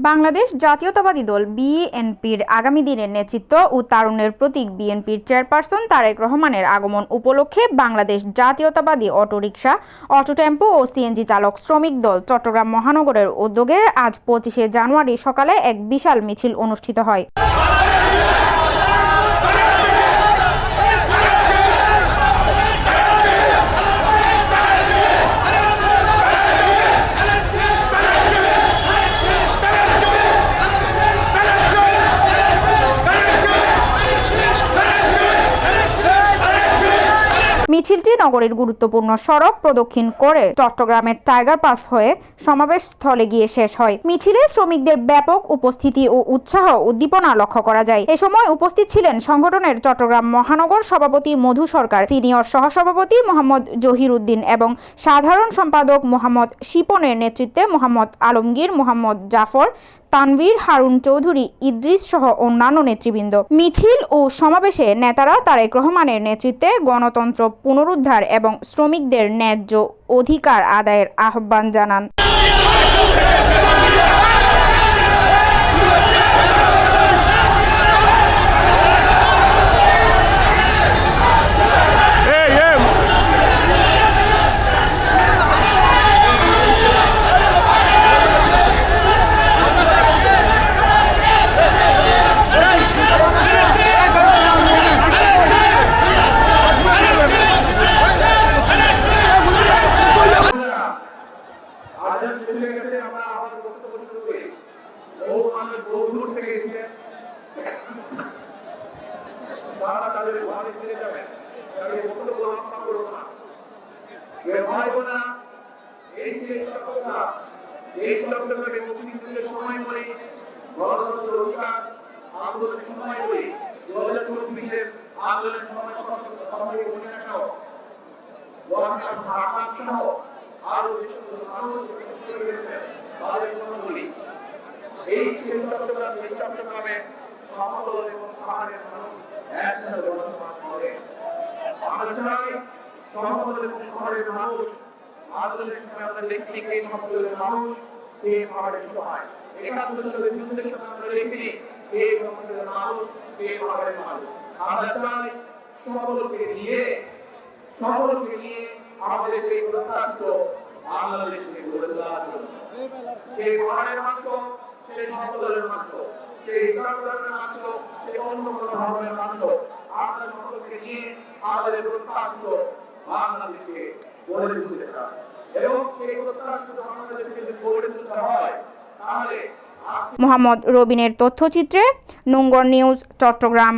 বাংলাদেশ জাতীয়তাবাদী দল বিএনপির আগামী দিনের নেতৃত্ব ও তারুণ্যের প্রতীক বিএনপির চেয়ারপারসন তারেক রহমানের আগমন উপলক্ষে বাংলাদেশ জাতীয়তাবাদী অটোরিকশা, অটোটেম্পো ও সিএনজি চালক শ্রমিক দল চট্টগ্রাম মহানগরের উদ্যোগে আজ 25শে জানুয়ারি সকালে এক বিশাল মিছিল অনুষ্ঠিত হয়। মিছিলটি নগরীর গুরুত্বপূর্ণ সড়ক প্রদক্ষিণ করে চট্টগ্রামের টাইগার পাস হয়ে সমাবেশ স্থলে গিয়ে শেষ হয়। মিছিলে শ্রমিকদের ব্যাপক উপস্থিতি ও উৎসাহ উদ্দীপনা লক্ষ্য করা যায়। এ সময় উপস্থিত ছিলেন সংগঠনের চট্টগ্রাম মহানগর সভাপতি মধু সরকার, সিনিয়র সহসভাপতি মোহাম্মদ জহির উদ্দিন এবং সাধারণ সম্পাদক মোহাম্মদ শিপনের নেতৃত্বে মোহাম্মদ আলমগীর, মোহাম্মদ জাফর, তানভীর, হারুন চৌধুরী, ইদ্রিস সহ অন্যান্য নেতৃবৃন্দ। মিছিল ও সমাবেশে নেতারা তারেক রহমানের নেতৃত্বে গণতন্ত্র পুনরুদ্ধার এবং শ্রমিকদের ন্যায্য অধিকার আদায়ের আহ্বান জানান। মোহাম্মদ রবিনের তথ্যচিত্রে নুঙ্গর নিউজ, চট্টগ্রাম।